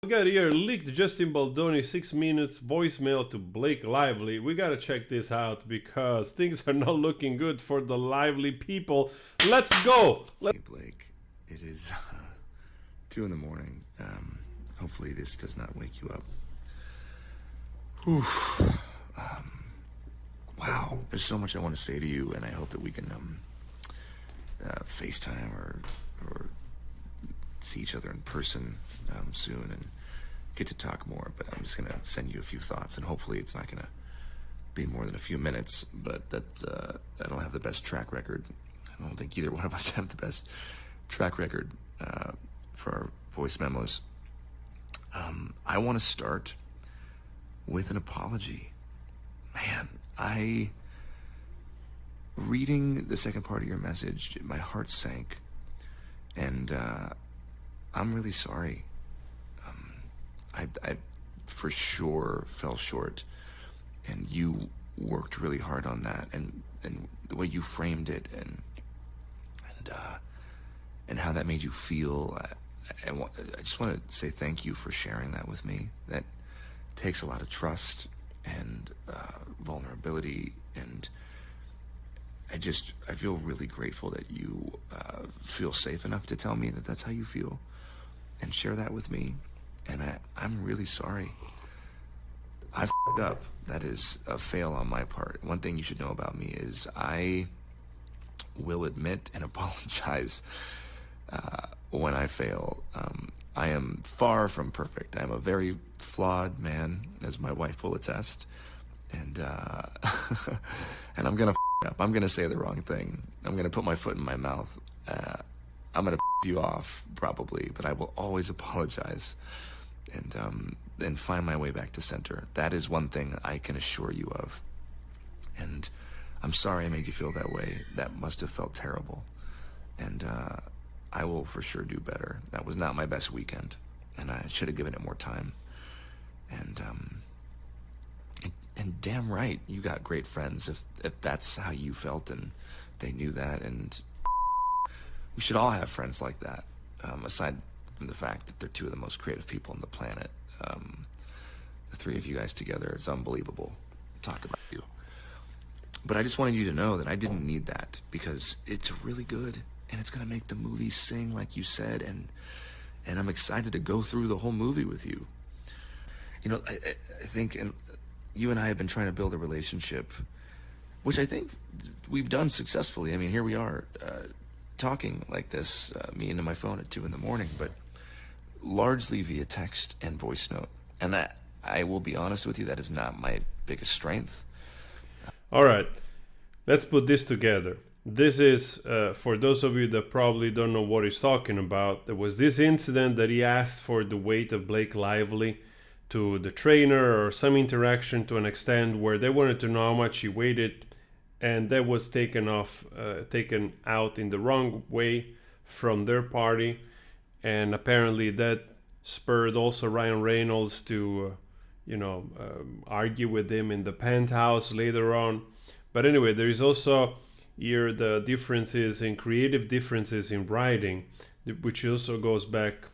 We got here leaked Justine Baldoni 6 minutes voicemail to Blake Lively. We gotta check this out because things are not looking good for the Lively people. Let's go! Hey Blake, it is 2 in the morning. Hopefully this does not wake you up. Whew. Wow, there's so much I want to say to you, and I hope that we can FaceTime or see each other in person soon and get to talk more. But I'm just gonna send you a few thoughts, and hopefully it's not gonna be more than a few minutes. But I don't have the best track record. I don't think either one of us have the best track record for our voice memos. I want to start with an apology. Man, reading the second part of your message, my heart sank, and I'm really sorry. I for sure fell short, and you worked really hard on that, and the way you framed it, and how that made you feel. I just want to say thank you for sharing that with me. That takes a lot of trust and vulnerability, and I feel really grateful that you feel safe enough to tell me that that's how you feel and share that with me. And I'm really sorry. I f***ed up. That is a fail on my part. One thing you should know about me is I will admit and apologize when I fail. I am far from perfect. I'm a very flawed man, as my wife will attest. And and I'm gonna f*** up. I'm gonna say the wrong thing. I'm gonna put my foot in my mouth. I'm gonna piss you off probably, but I will always apologize and find my way back to center. That is one thing I can assure you of. And I'm sorry I made you feel that way. That must have felt terrible. And I will for sure do better. That was not my best weekend, and I should have given it more time. And damn right, you got great friends if that's how you felt and they knew that. And we should all have friends like that, aside from the fact that they're two of the most creative people on the planet. The three of you guys together is unbelievable. Talk about you. But I just wanted you to know that I didn't need that, because it's really good, and it's gonna make the movie sing like you said, and I'm excited to go through the whole movie with you. You know, I think, and you and I have been trying to build a relationship, which I think we've done successfully. I mean, here we are talking like this, me into my phone at 2 in the morning, but largely via text and voice note. And I will be honest with you, that is not my biggest strength. All right, let's put this together. This is, for those of you that probably don't know what he's talking about, there was this incident that he asked for the weight of Blake Lively to the trainer, or some interaction to an extent where they wanted to know how much he weighed it, and that was taken out in the wrong way from their party. And apparently that spurred also Ryan Reynolds to argue with him in the penthouse later on. But anyway, there is also here the differences in creative differences in writing, which also goes back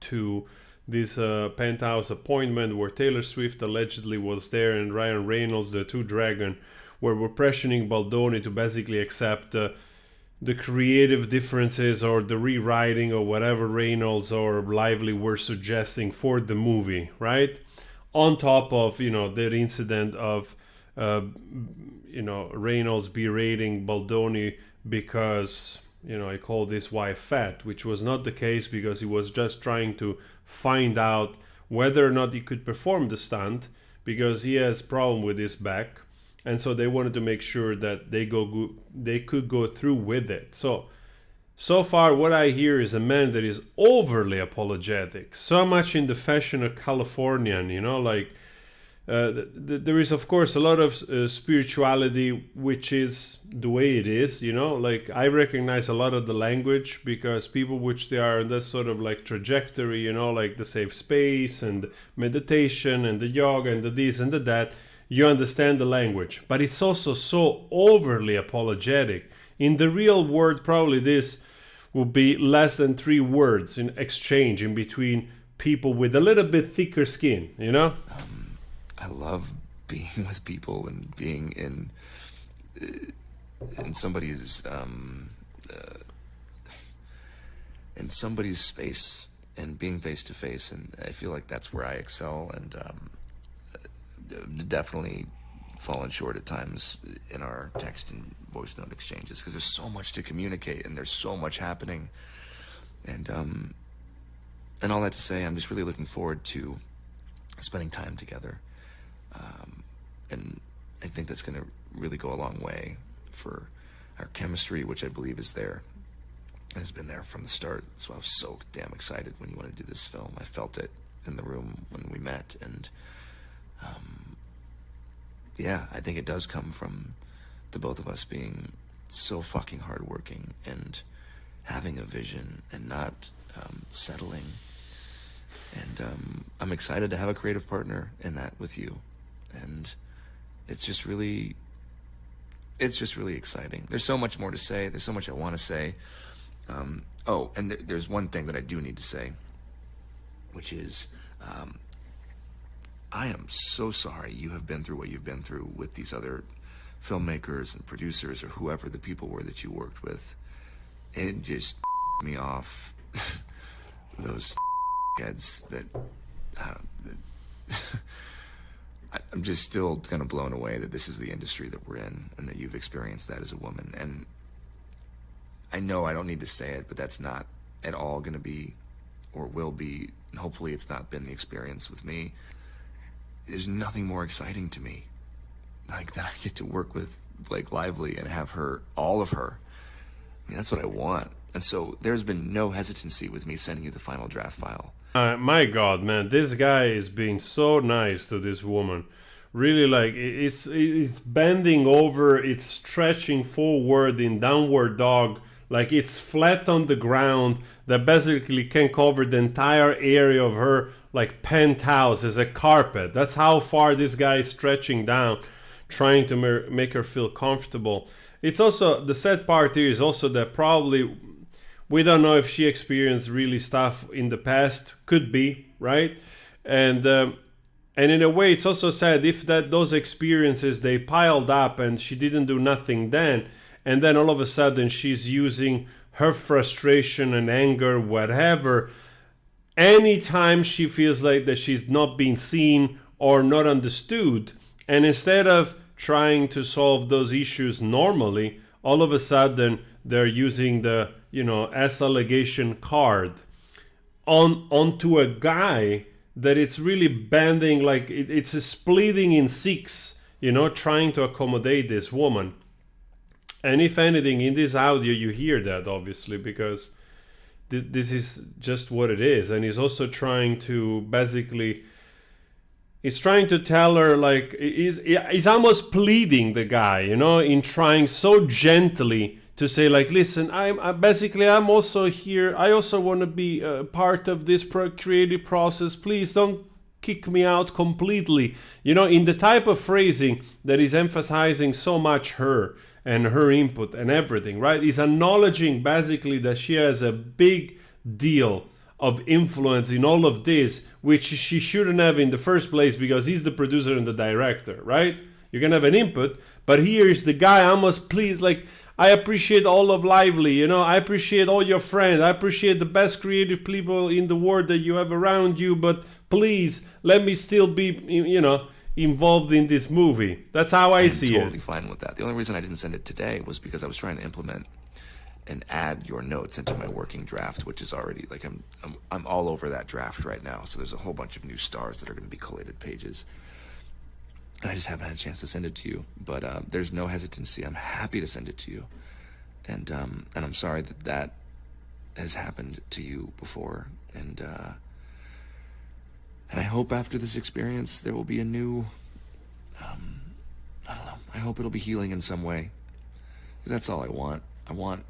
to this penthouse appointment where Taylor Swift allegedly was there, and Ryan Reynolds, the two dragon, were pressuring Baldoni to basically accept the creative differences or the rewriting or whatever Reynolds or Lively were suggesting for the movie, right? On top of, that incident of, Reynolds berating Baldoni because, he called his wife fat, which was not the case, because he was just trying to find out whether or not he could perform the stunt, because he has problem with his back. And so they wanted to make sure that they could go through with it. So far, what I hear is a man that is overly apologetic, so much in the fashion of Californian, there is, of course, a lot of spirituality, which is the way it is, I recognize a lot of the language, because people which they are in that sort of trajectory, like the safe space and meditation and the yoga and the this and the that, you understand the language. But it's also so overly apologetic. In the real world, probably this will be less than 3 words in exchange in between people with a little bit thicker skin, you know? I love being with people and being in somebody's space and being face to face, and I feel like that's where I excel, and definitely fallen short at times in our text and voice note exchanges because there's so much to communicate and there's so much happening, and all that to say, I'm just really looking forward to spending time together, and I think that's going to really go a long way for our chemistry, which I believe is there and has been there from the start. So I was so damn excited when you wanted to do this film. I felt it in the room when we met, and yeah, I think it does come from the both of us being so fucking hardworking and having a vision and not settling. And I'm excited to have a creative partner in that with you. And it's just really exciting. There's so much more to say. There's so much I want to say. Oh, and there's one thing that I do need to say, which is I am so sorry you have been through what you've been through with these other filmmakers and producers or whoever the people were that you worked with. It just me off. Those heads that I'm just still kind of blown away that this is the industry that we're in and that you've experienced that as a woman. And I know I don't need to say it, but that's not at all going to be or will be, and hopefully it's not been the experience with me. There's nothing more exciting to me like that I get to work with Blake Lively and have her, all of her. I mean, that's what I want. And so there's been no hesitancy with me sending you the final draft file. My God, man, this guy is being so nice to this woman. Really, like it's bending over, it's stretching forward in downward dog, like it's flat on the ground. That basically can cover the entire area of her like penthouse as a carpet. That's how far this guy is stretching down, trying to make her feel comfortable. It's also the sad part here is also that probably we don't know if she experienced really stuff in the past. Could be, right? And in a way, it's also sad if those experiences they piled up and she didn't do nothing then, and then all of a sudden she's using her frustration and anger, whatever, anytime she feels like that she's not being seen or not understood, and instead of trying to solve those issues normally, all of a sudden they're using the S allegation card onto a guy that it's really bending, like it's splitting in six, trying to accommodate this woman. And if anything, in this audio you hear that obviously because this is just what it is. And he's also trying to basically, he's trying to tell her, like, he's almost pleading the guy, in trying so gently to say, like, listen, I'm also here. I also want to be part of this creative process. Please don't kick me out completely. In the type of phrasing that is emphasizing so much her and her input and everything, right? He's acknowledging basically that she has a big deal of influence in all of this, which she shouldn't have in the first place because he's the producer and the director, right? You can have an input, but here is the guy almost please, like, I appreciate all of Lively, I appreciate all your friends, I appreciate the best creative people in the world that you have around you, but please let me still be, involved in this movie. That's how I see it. I'm totally fine with that. The only reason I didn't send it today was because I was trying to implement and add your notes into my working draft, which is already like I'm all over that draft right now. So there's a whole bunch of new stars that are going to be collated pages. And I just haven't had a chance to send it to you, but there's no hesitancy. I'm happy to send it to you, and I'm sorry that has happened to you before, and I hope after this experience there will be a new, I don't know. I hope it'll be healing in some way, because that's all I want. I want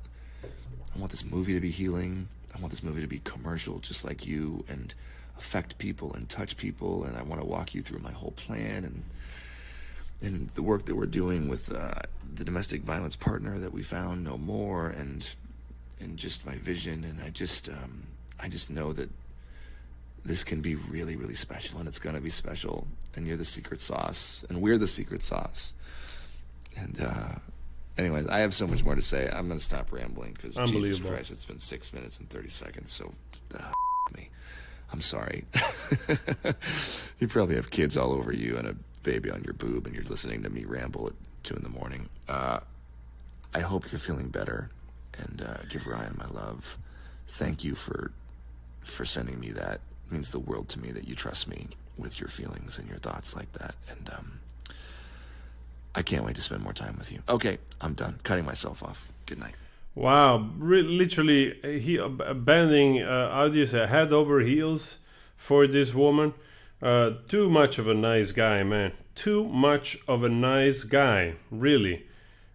this movie to be healing. I want this movie to be commercial, just like you, and affect people and touch people, and I want to walk you through my whole plan and the work that we're doing with the domestic violence partner that we found no more, and just my vision. And I just know that this can be really, really special, and it's going to be special. And you're the secret sauce, and we're the secret sauce. And anyways, I have so much more to say. I'm going to stop rambling because Jesus Christ, it's been 6 minutes and 30 seconds. So me. I'm sorry. You probably have kids all over you and a baby on your boob, and you're listening to me ramble at 2 a.m. I hope you're feeling better, and give Ryan my love. Thank you for sending me that. It means the world to me that you trust me with your feelings and your thoughts like that. And I can't wait to spend more time with you. Okay, I'm done. Cutting myself off. Good night. Wow, literally, he bending, how do you say, head over heels for this woman. Too much of a nice guy, man. Too much of a nice guy, really.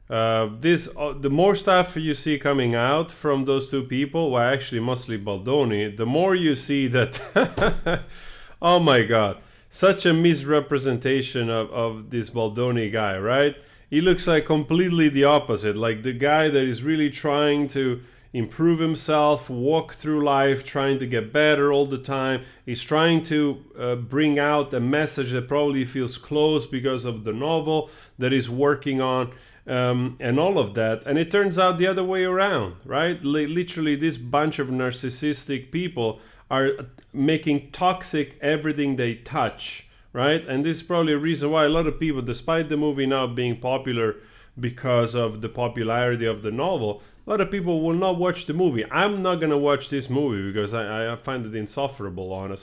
The more stuff you see coming out from those two people, well, actually mostly Baldoni, the more you see that, oh my god, such a misrepresentation of this Baldoni guy, right? He looks like completely the opposite, like the guy that is really trying to improve himself, walk through life, trying to get better all the time. He's trying to bring out a message that probably feels close because of the novel that he's working on, and all of that. And it turns out the other way around, right? Literally, this bunch of narcissistic people are making toxic everything they touch. Right? And this is probably a reason why a lot of people, despite the movie now being popular because of the popularity of the novel, a lot of people will not watch the movie. I'm not going to watch this movie because I find it insufferable, honestly.